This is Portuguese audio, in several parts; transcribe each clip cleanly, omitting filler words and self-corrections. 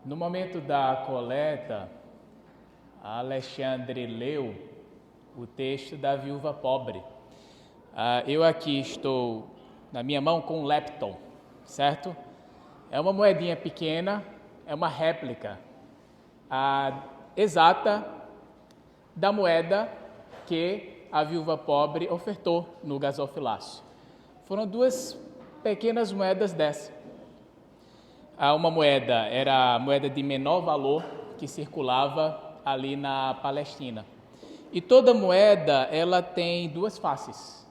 No momento da coleta, Alexandre leu o texto da viúva pobre. Eu aqui estou na minha mão com um lepton, certo? É uma moedinha pequena, é uma réplica exata da moeda que a viúva pobre ofertou no gasofilácio. Foram duas pequenas moedas dessa. Uma moeda era a moeda de menor valor que circulava ali na Palestina. E toda moeda, ela tem duas faces.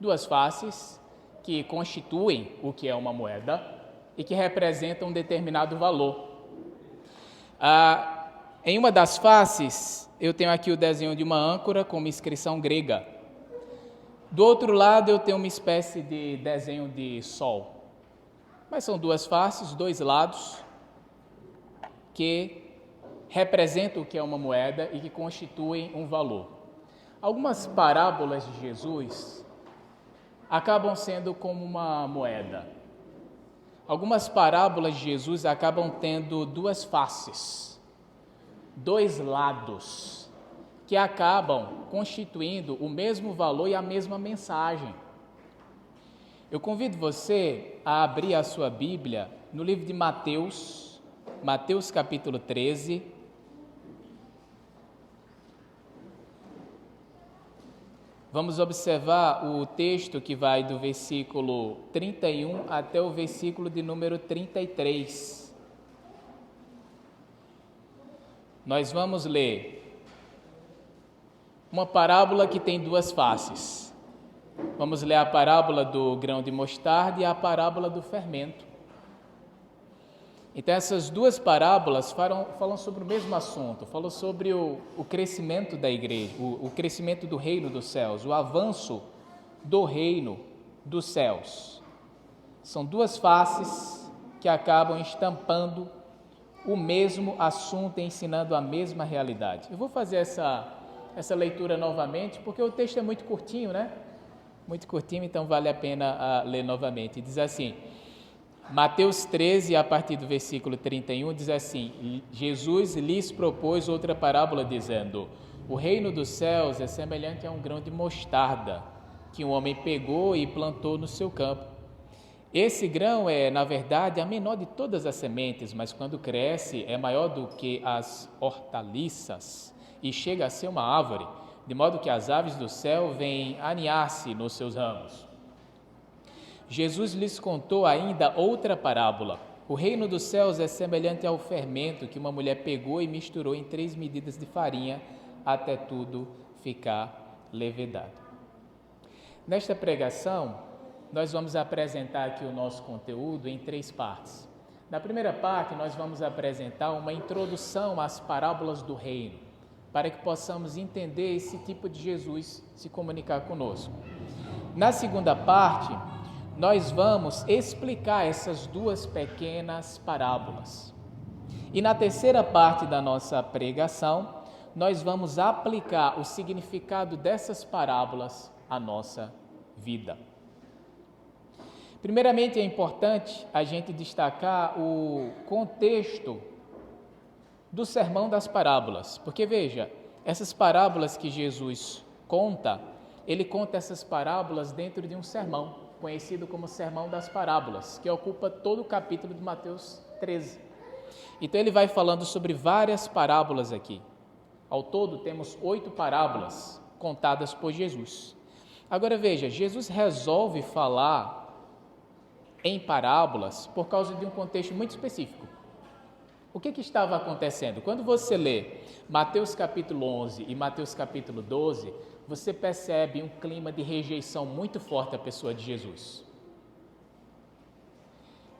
Duas faces que constituem o que é uma moeda e que representam um determinado valor. Em uma das faces, eu tenho aqui o desenho de uma âncora com uma inscrição grega. Do outro lado, eu tenho uma espécie de desenho de sol. Mas são duas faces, dois lados, que representam o que é uma moeda e que constituem um valor. Algumas parábolas de Jesus acabam sendo como uma moeda. Algumas parábolas de Jesus acabam tendo duas faces, dois lados, que acabam constituindo o mesmo valor e a mesma mensagem. Eu convido você a abrir a sua Bíblia no livro de Mateus, Mateus capítulo 13. Vamos observar o texto que vai do versículo 31 até o versículo de número 33. Nós vamos ler uma parábola que tem duas faces. Vamos ler a parábola do grão de mostarda e a parábola do fermento. Então, essas duas parábolas falam sobre o mesmo assunto, falam sobre o crescimento da igreja, o crescimento do reino dos céus, o avanço do reino dos céus. São duas faces que acabam estampando o mesmo assunto e ensinando a mesma realidade. Eu vou fazer essa leitura novamente, porque o texto é muito curtinho, né? Muito curtinho, então vale a pena ler novamente. Diz assim, Mateus 13, a partir do versículo 31, diz assim, Jesus lhes propôs outra parábola, dizendo, o reino dos céus é semelhante a um grão de mostarda, que um homem pegou e plantou no seu campo. Esse grão é, na verdade, a menor de todas as sementes, mas quando cresce é maior do que as hortaliças e chega a ser uma árvore, de modo que as aves do céu vêm aninhar-se nos seus ramos. Jesus lhes contou ainda outra parábola. O reino dos céus é semelhante ao fermento que uma mulher pegou e misturou em 3 medidas de farinha, até tudo ficar levedado. Nesta pregação, nós vamos apresentar aqui o nosso conteúdo em 3 partes. Na primeira parte, nós vamos apresentar uma introdução às parábolas do reino, para que possamos entender esse tipo de Jesus se comunicar conosco. Na segunda parte, nós vamos explicar essas duas pequenas parábolas. E na terceira parte da nossa pregação, nós vamos aplicar o significado dessas parábolas à nossa vida. Primeiramente, é importante a gente destacar o contexto do sermão das parábolas, porque veja, essas parábolas que Jesus conta, ele conta essas parábolas dentro de um sermão, conhecido como Sermão das Parábolas, que ocupa todo o capítulo de Mateus 13. Então ele vai falando sobre várias parábolas aqui. Ao todo temos 8 parábolas contadas por Jesus. Agora veja, Jesus resolve falar em parábolas por causa de um contexto muito específico. O que estava acontecendo? Quando você lê Mateus capítulo 11 e Mateus capítulo 12, você percebe um clima de rejeição muito forte à pessoa de Jesus.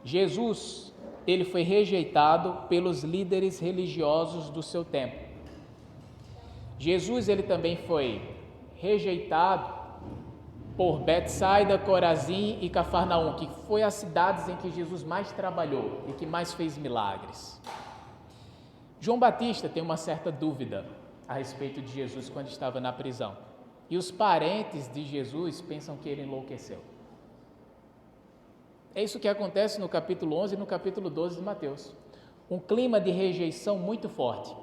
Jesus, ele foi rejeitado pelos líderes religiosos do seu tempo. Jesus, ele também foi rejeitado por Betsaida, Corazim e Cafarnaum, que foi as cidades em que Jesus mais trabalhou e que mais fez milagres. João Batista tem uma certa dúvida a respeito de Jesus quando estava na prisão. E os parentes de Jesus pensam que ele enlouqueceu. É isso que acontece no capítulo 11 e no capítulo 12 de Mateus. um clima de rejeição muito forte.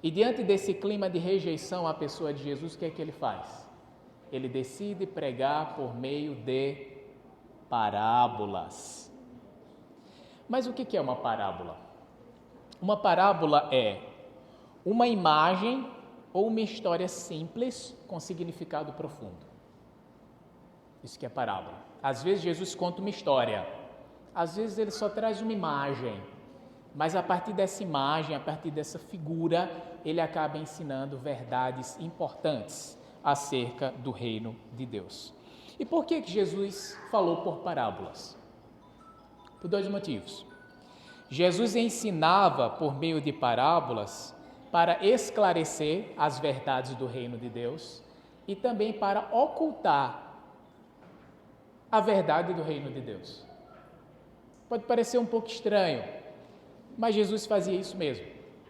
E diante desse clima de rejeição à pessoa de Jesus, o que é que ele faz? Ele decide pregar por meio de parábolas. Mas o que é uma parábola? Uma parábola é uma imagem ou uma história simples com significado profundo. Isso que é parábola. Às vezes Jesus conta uma história, às vezes ele só traz uma imagem, mas a partir dessa imagem, a partir dessa figura, ele acaba ensinando verdades importantes acerca do reino de Deus. E por que Jesus falou por parábolas? Por dois motivos. Jesus ensinava por meio de parábolas para esclarecer as verdades do reino de Deus e também para ocultar a verdade do reino de Deus. Pode parecer um pouco estranho, mas Jesus fazia isso mesmo,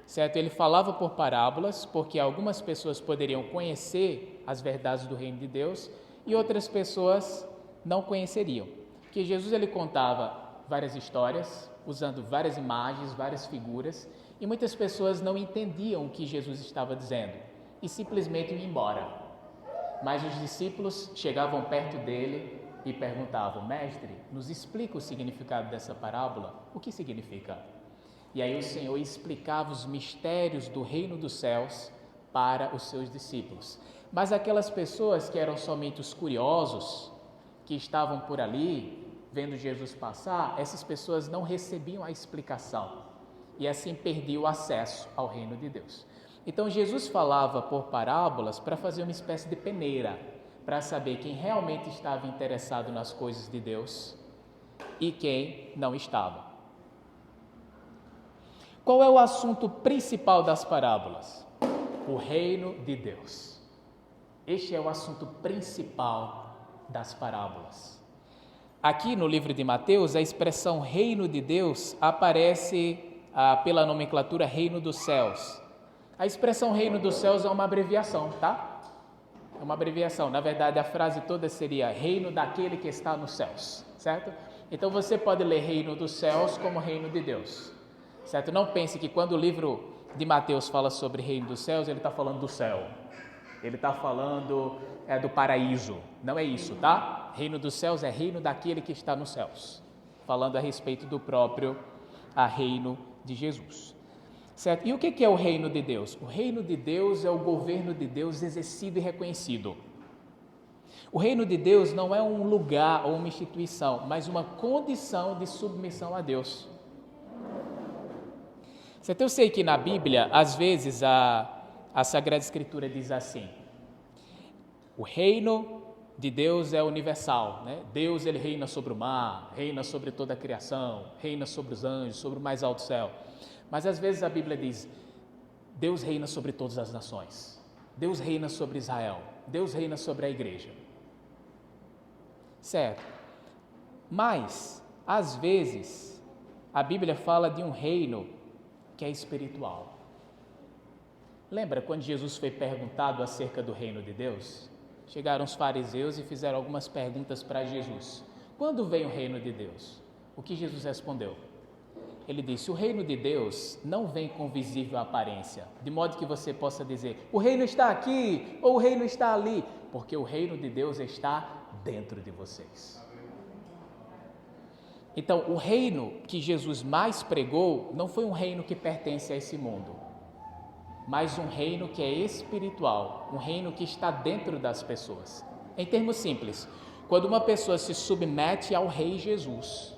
certo? Ele falava por parábolas porque algumas pessoas poderiam conhecer as verdades do reino de Deus e outras pessoas não conheceriam. Porque Jesus ele contava várias histórias, usando várias imagens, várias figuras, e muitas pessoas não entendiam o que Jesus estava dizendo e simplesmente iam embora. Mas os discípulos chegavam perto dele e perguntavam: mestre, nos explica o significado dessa parábola? O que significa? E aí o Senhor explicava os mistérios do reino dos céus para os seus discípulos. Mas aquelas pessoas que eram somente os curiosos, que estavam por ali, vendo Jesus passar, essas pessoas não recebiam a explicação e assim perdiam o acesso ao reino de Deus. Então Jesus falava por parábolas para fazer uma espécie de peneira, para saber quem realmente estava interessado nas coisas de Deus e quem não estava. Qual é o assunto principal das parábolas? O reino de Deus. Este é o assunto principal das parábolas. Aqui no livro de Mateus, a expressão reino de Deus aparece pela nomenclatura reino dos céus. A expressão reino dos céus é uma abreviação, tá? É uma abreviação. Na verdade, a frase toda seria reino daquele que está nos céus, certo? Então você pode ler reino dos céus como reino de Deus, certo? Não pense que quando o livro de Mateus fala sobre reino dos céus, ele está falando do céu. Ele está falando do paraíso. Não é isso, tá? Reino dos céus é reino daquele que está nos céus. Falando a respeito do próprio reino de Jesus. Certo? E o que é o reino de Deus? O reino de Deus é o governo de Deus exercido e reconhecido. O reino de Deus não é um lugar ou uma instituição, mas uma condição de submissão a Deus. Certo? Eu sei que na Bíblia, às vezes, a Sagrada Escritura diz assim: o reino de Deus é universal, né? Deus ele reina sobre o mar, reina sobre toda a criação, reina sobre os anjos, sobre o mais alto céu. Mas às vezes a Bíblia diz: Deus reina sobre todas as nações, Deus reina sobre Israel, Deus reina sobre a igreja. Certo? Mas, às vezes, a Bíblia fala de um reino que é espiritual. Lembra quando Jesus foi perguntado acerca do reino de Deus? Chegaram os fariseus e fizeram algumas perguntas para Jesus. Quando vem o reino de Deus? O que Jesus respondeu? Ele disse: o reino de Deus não vem com visível aparência, de modo que você possa dizer: o reino está aqui ou o reino está ali, porque o reino de Deus está dentro de vocês. Então, o reino que Jesus mais pregou não foi um reino que pertence a esse mundo, mas um reino que é espiritual, um reino que está dentro das pessoas. Em termos simples, quando uma pessoa se submete ao Rei Jesus,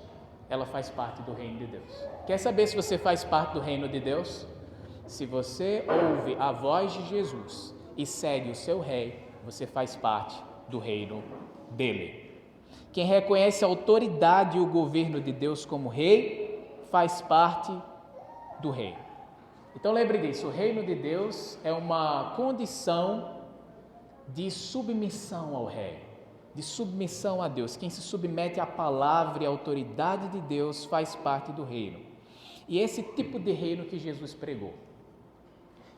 ela faz parte do reino de Deus. Quer saber se você faz parte do reino de Deus? Se você ouve a voz de Jesus e segue o seu rei, você faz parte do reino dele. Quem reconhece a autoridade e o governo de Deus como rei, faz parte do rei. Então lembre disso, o reino de Deus é uma condição de submissão ao rei, de submissão a Deus. Quem se submete à palavra e à autoridade de Deus faz parte do reino. E esse tipo de reino que Jesus pregou.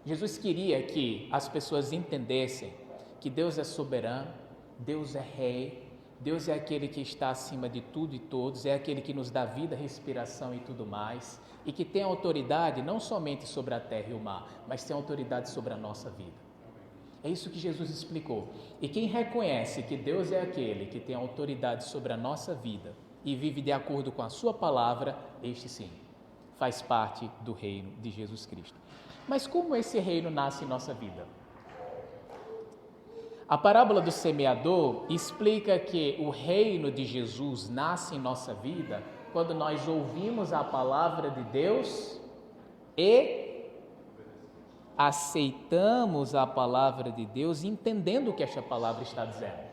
Jesus queria que as pessoas entendessem que Deus é soberano, Deus é rei, Deus é aquele que está acima de tudo e todos, é aquele que nos dá vida, respiração e tudo mais, e que tem autoridade não somente sobre a terra e o mar, mas tem autoridade sobre a nossa vida. É isso que Jesus explicou. E quem reconhece que Deus é aquele que tem autoridade sobre a nossa vida e vive de acordo com a sua palavra, este sim, faz parte do reino de Jesus Cristo. Mas como esse reino nasce em nossa vida? A parábola do semeador explica que o reino de Jesus nasce em nossa vida quando nós ouvimos a palavra de Deus e aceitamos a palavra de Deus entendendo o que esta palavra está dizendo.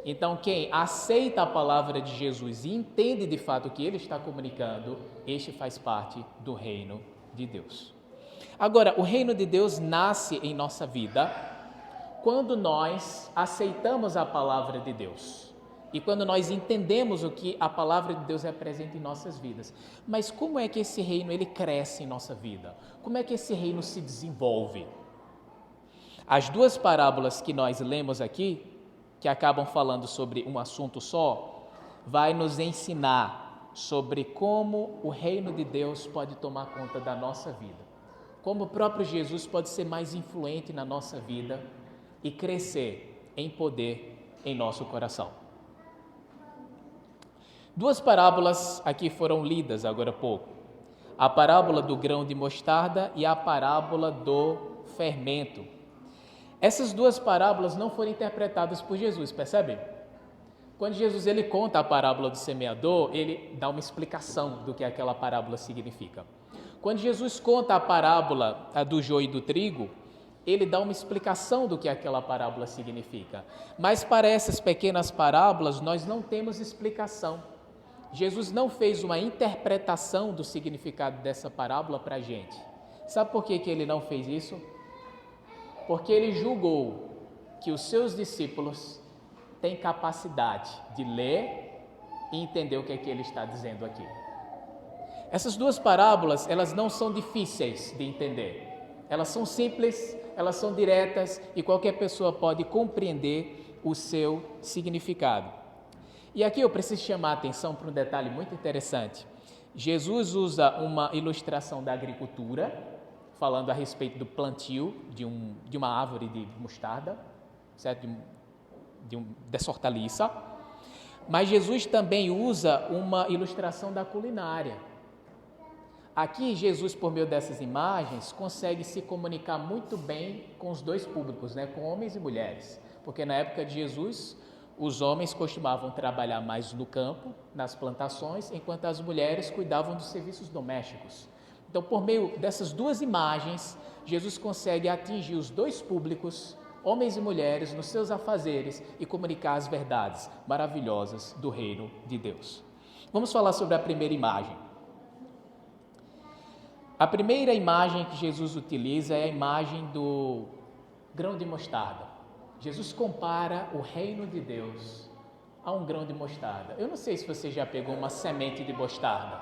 Então, quem aceita a palavra de Jesus e entende de fato o que ele está comunicando, este faz parte do reino de Deus. Agora, o reino de Deus nasce em nossa vida quando nós aceitamos a palavra de Deus e quando nós entendemos o que a palavra de Deus representa em nossas vidas. Mas como é que esse reino ele cresce em nossa vida? Como é que esse reino se desenvolve? As duas parábolas que nós lemos aqui, que acabam falando sobre um assunto só, vai nos ensinar sobre como o reino de Deus pode tomar conta da nossa vida, como o próprio Jesus pode ser mais influente na nossa vida e crescer em poder em nosso coração. Duas parábolas aqui foram lidas agora há pouco, a parábola do grão de mostarda e a parábola do fermento. Essas duas parábolas não foram interpretadas por Jesus, percebe? Quando Jesus ele conta a parábola do semeador, ele dá uma explicação do que aquela parábola significa. Quando Jesus conta a parábola do joio e do trigo, ele dá uma explicação do que aquela parábola significa. Mas para essas pequenas parábolas nós não temos explicação. Jesus não fez uma interpretação do significado dessa parábola para a gente. Sabe por que ele não fez isso? Porque ele julgou que os seus discípulos têm capacidade de ler e entender o que é que ele está dizendo aqui. Essas duas parábolas, elas não são difíceis de entender. Elas são simples, elas são diretas e qualquer pessoa pode compreender o seu significado. E aqui eu preciso chamar a atenção para um detalhe muito interessante. Jesus usa uma ilustração da agricultura, falando a respeito do plantio de uma árvore de mostarda, certo? Dessa hortaliça. Mas Jesus também usa uma ilustração da culinária. Aqui, Jesus, por meio dessas imagens, consegue se comunicar muito bem com os dois públicos, né? Com homens e mulheres. Porque na época de Jesus, os homens costumavam trabalhar mais no campo, nas plantações, enquanto as mulheres cuidavam dos serviços domésticos. Então, por meio dessas duas imagens, Jesus consegue atingir os dois públicos, homens e mulheres, nos seus afazeres e comunicar as verdades maravilhosas do reino de Deus. Vamos falar sobre a primeira imagem. A primeira imagem que Jesus utiliza é a imagem do grão de mostarda. Jesus compara o reino de Deus a um grão de mostarda. Eu não sei se você já pegou uma semente de mostarda.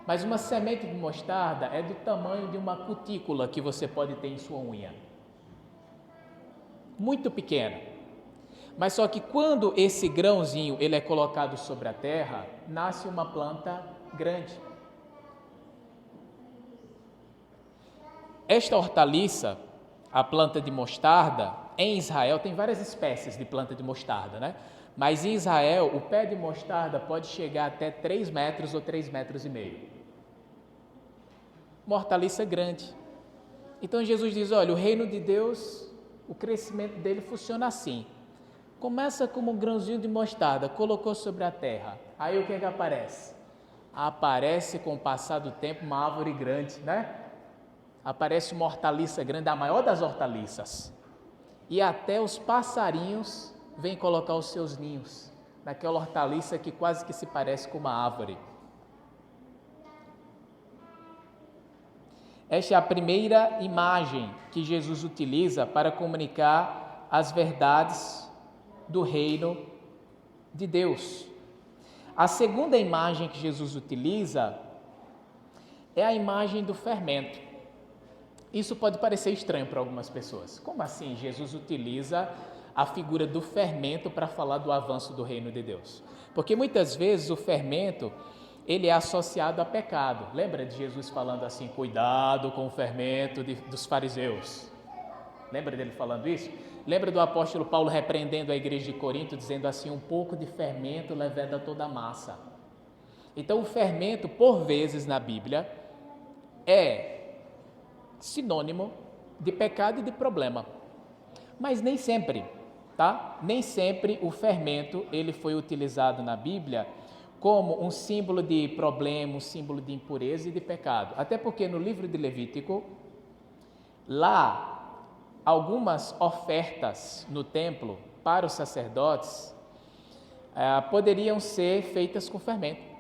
Mas uma semente de mostarda é do tamanho de uma cutícula que você pode ter em sua unha. Muito pequena. Mas só que quando esse grãozinho ele é colocado sobre a terra, nasce uma planta grande. Esta hortaliça, a planta de mostarda, em Israel tem várias espécies de planta de mostarda, né? Mas em Israel o pé de mostarda pode chegar até 3 metros ou 3,5 metros. Uma hortaliça grande. Então Jesus diz, olha, o reino de Deus, o crescimento dele funciona assim. Começa como um grãozinho de mostarda, colocou sobre a terra. Aí o que é que aparece? Aparece com o passar do tempo uma árvore grande, né? Aparece uma hortaliça grande, a maior das hortaliças. E até os passarinhos vêm colocar os seus ninhos naquela hortaliça que quase que se parece com uma árvore. Esta é a primeira imagem que Jesus utiliza para comunicar as verdades do reino de Deus. A segunda imagem que Jesus utiliza é a imagem do fermento. Isso pode parecer estranho para algumas pessoas. Como assim Jesus utiliza a figura do fermento para falar do avanço do reino de Deus. Porque muitas vezes o fermento, ele é associado a pecado. Lembra de Jesus falando assim, cuidado com o fermento dos fariseus? Lembra dele falando isso? Lembra do apóstolo Paulo repreendendo a igreja de Corinto, dizendo assim, um pouco de fermento leveda toda a massa. Então o fermento, por vezes na Bíblia, é sinônimo de pecado e de problema. Mas nem sempre, tá? Nem sempre o fermento ele foi utilizado na Bíblia como um símbolo de problema, um símbolo de impureza e de pecado. Até porque no livro de Levítico, lá, algumas ofertas no templo para os sacerdotes poderiam ser feitas com fermento.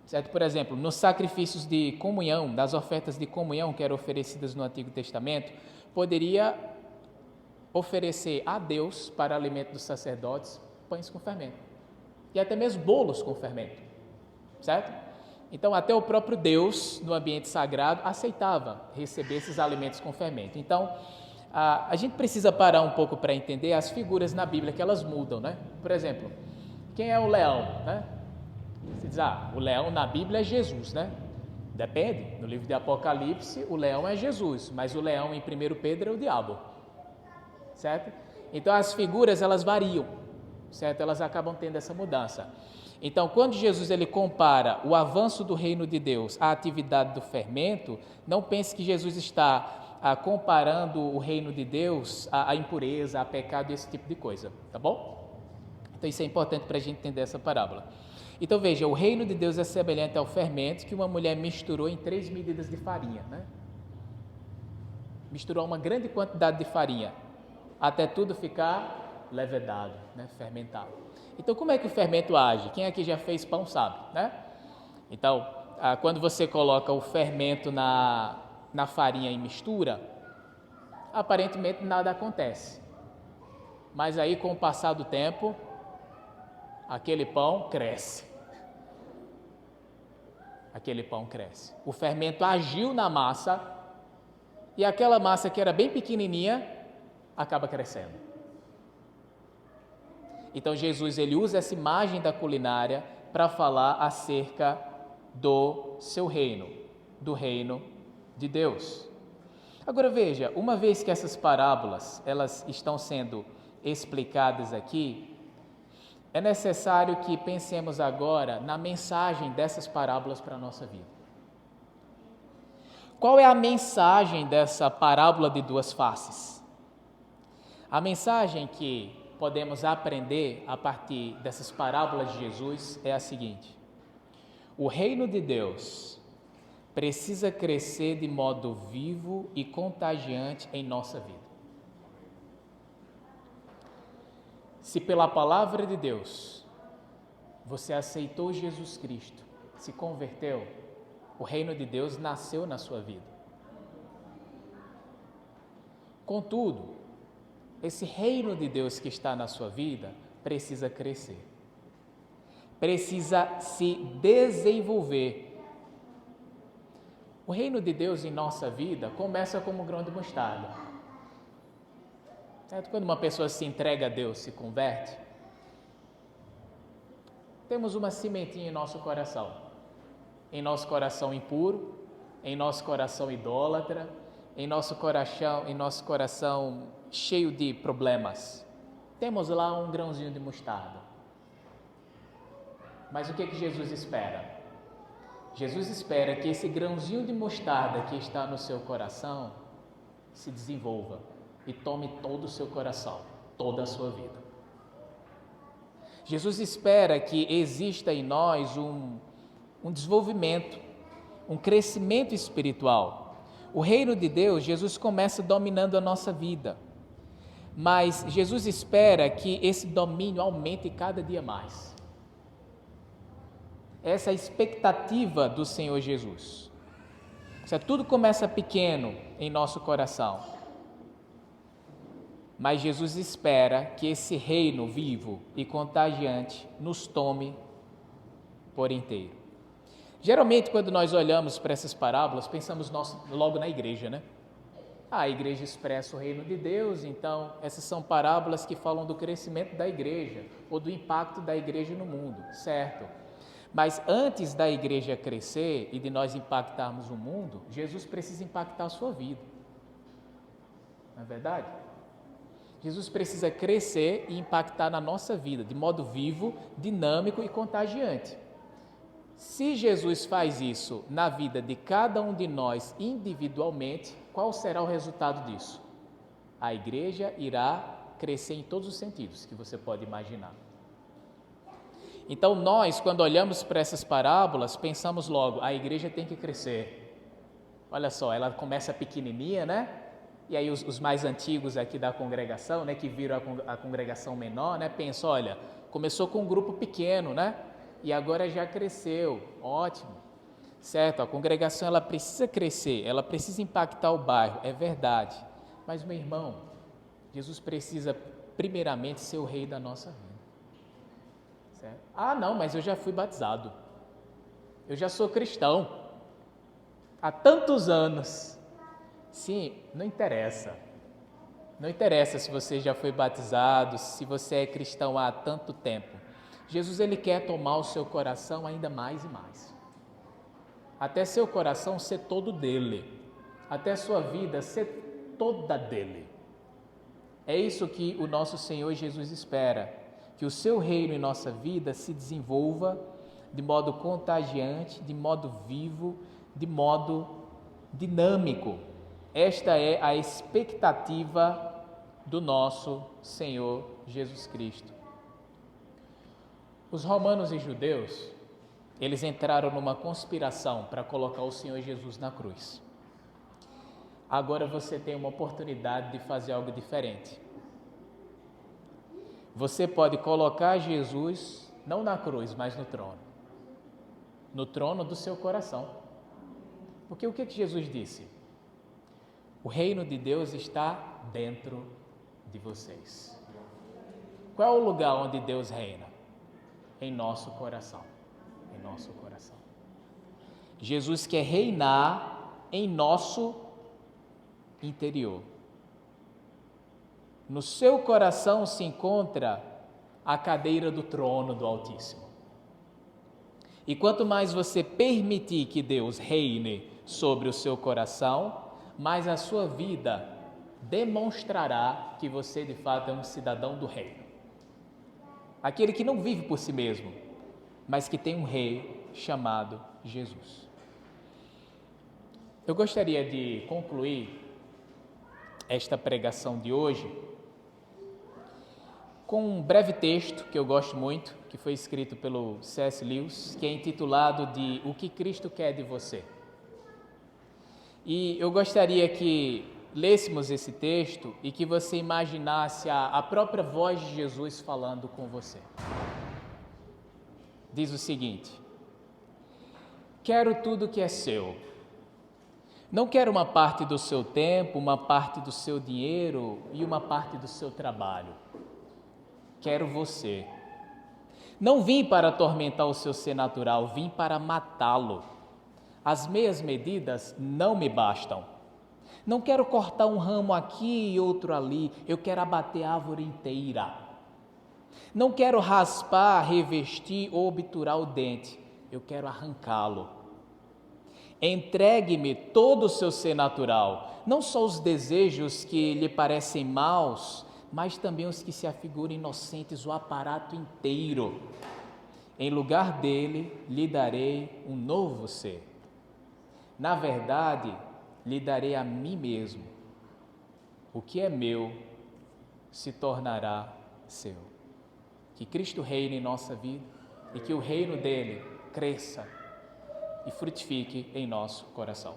Certo? Por exemplo, nos sacrifícios de comunhão, nas ofertas de comunhão que eram oferecidas no Antigo Testamento, poderia oferecer a Deus para alimento dos sacerdotes pães com fermento. E até mesmo bolos com fermento, certo? Então, até o próprio Deus, no ambiente sagrado, aceitava receber esses alimentos com fermento. Então, a gente precisa parar um pouco para entender as figuras na Bíblia, que elas mudam, né? Por exemplo, quem é o leão, né? Você diz, o leão na Bíblia é Jesus, né? Depende, no livro de Apocalipse, o leão é Jesus, mas o leão em 1 Pedro é o diabo, certo? Então, as figuras, elas variam, certo? Elas acabam tendo essa mudança. Então, quando Jesus ele compara o avanço do reino de Deus à atividade do fermento, não pense que Jesus está comparando o reino de Deus à impureza, a pecado e esse tipo de coisa, tá bom? Então, isso é importante para a gente entender essa parábola. Então, veja, o reino de Deus é semelhante ao fermento que uma mulher misturou em 3 medidas de farinha, né? Misturou uma grande quantidade de farinha, até tudo ficar levedado, né? Fermentado. Então, como é que o fermento age? Quem aqui já fez pão sabe, né? Então, quando você coloca o fermento na farinha e mistura, aparentemente nada acontece. Mas aí, com o passar do tempo, aquele pão cresce. Aquele pão cresce. O fermento agiu na massa e aquela massa que era bem pequenininha acaba crescendo. Então Jesus ele usa essa imagem da culinária para falar acerca do seu reino, do reino de Deus. Agora veja, uma vez que essas parábolas elas estão sendo explicadas aqui, é necessário que pensemos agora na mensagem dessas parábolas para a nossa vida. Qual é a mensagem dessa parábola de duas faces? A mensagem que podemos aprender a partir dessas parábolas de Jesus é a seguinte: o reino de Deus precisa crescer de modo vivo e contagiante em nossa vida. Se pela palavra de Deus você aceitou Jesus Cristo, se converteu, o reino de Deus nasceu na sua vida. Contudo, esse reino de Deus que está na sua vida precisa crescer, precisa se desenvolver. O reino de Deus em nossa vida começa como um grão de mostarda. Certo? Quando uma pessoa se entrega a Deus, se converte, temos uma sementinha em nosso coração impuro, em nosso coração idólatra, em nosso coração cheio de problemas. Temos lá um grãozinho de mostarda. Mas o que Jesus espera? Jesus espera que esse grãozinho de mostarda que está no seu coração se desenvolva e tome todo o seu coração, toda a sua vida. Jesus espera que exista em nós um desenvolvimento, um crescimento espiritual. O reino de Deus, Jesus começa dominando a nossa vida, mas Jesus espera que esse domínio aumente cada dia mais. Essa é a expectativa do Senhor Jesus. Tudo começa pequeno em nosso coração, mas Jesus espera que esse reino vivo e contagiante nos tome por inteiro. Geralmente, quando nós olhamos para essas parábolas, pensamos logo na igreja, né? A igreja expressa o reino de Deus, então essas são parábolas que falam do crescimento da igreja ou do impacto da igreja no mundo, certo? Mas antes da igreja crescer e de nós impactarmos o mundo, Jesus precisa impactar a sua vida. Não é verdade? Jesus precisa crescer e impactar na nossa vida de modo vivo, dinâmico e contagiante. Se Jesus faz isso na vida de cada um de nós individualmente, qual será o resultado disso? A igreja irá crescer em todos os sentidos que você pode imaginar. Então nós, quando olhamos para essas parábolas, pensamos logo, a igreja tem que crescer. Olha só, ela começa pequenininha, né? E aí os mais antigos aqui da congregação, né, que viram a congregação menor, né, pensam, olha, começou com um grupo pequeno, né? E agora já cresceu, ótimo, certo? A congregação ela precisa crescer, ela precisa impactar o bairro, é verdade. Mas, meu irmão, Jesus precisa primeiramente ser o rei da nossa vida. Certo? Ah, não, mas eu já fui batizado, eu já sou cristão, há tantos anos. Sim, não interessa. Não interessa se você já foi batizado, se você é cristão há tanto tempo. Jesus ele quer tomar o seu coração ainda mais e mais. Até seu coração ser todo dele. Até sua vida ser toda dele. É isso que o nosso Senhor Jesus espera. Que o seu reino em nossa vida se desenvolva de modo contagiante, de modo vivo, de modo dinâmico. Esta é a expectativa do nosso Senhor Jesus Cristo. Os romanos e judeus, eles entraram numa conspiração para colocar o Senhor Jesus na cruz. Agora você tem uma oportunidade de fazer algo diferente. Você pode colocar Jesus, não na cruz, mas no trono do seu coração. Porque o que Jesus disse? O reino de Deus está dentro de vocês. Qual é o lugar onde Deus reina? Em nosso coração. Em nosso coração. Jesus quer reinar em nosso interior. No seu coração se encontra a cadeira do trono do Altíssimo. E quanto mais você permitir que Deus reine sobre o seu coração, mais a sua vida demonstrará que você de fato é um cidadão do reino. Aquele que não vive por si mesmo, mas que tem um rei chamado Jesus. Eu gostaria de concluir esta pregação de hoje com um breve texto que eu gosto muito, que foi escrito pelo C.S. Lewis, que é intitulado de O que Cristo quer de você. E eu gostaria que lêssemos esse texto e que você imaginasse a própria voz de Jesus falando com você. Diz o seguinte: quero tudo que é seu. Não quero uma parte do seu tempo, uma parte do seu dinheiro e uma parte do seu trabalho. Quero você. Não vim para atormentar o seu ser natural, vim para matá-lo. As meias medidas não me bastam. Não quero cortar um ramo aqui e outro ali, eu quero abater a árvore inteira. Não quero raspar, revestir ou obturar o dente, eu quero arrancá-lo. Entregue-me todo o seu ser natural, não só os desejos que lhe parecem maus, mas também os que se afiguram inocentes, o aparato inteiro. Em lugar dele, lhe darei um novo ser. Na verdade, lhe darei a mim mesmo. O que é meu se tornará seu. Que Cristo reine em nossa vida e que o reino dele cresça e frutifique em nosso coração.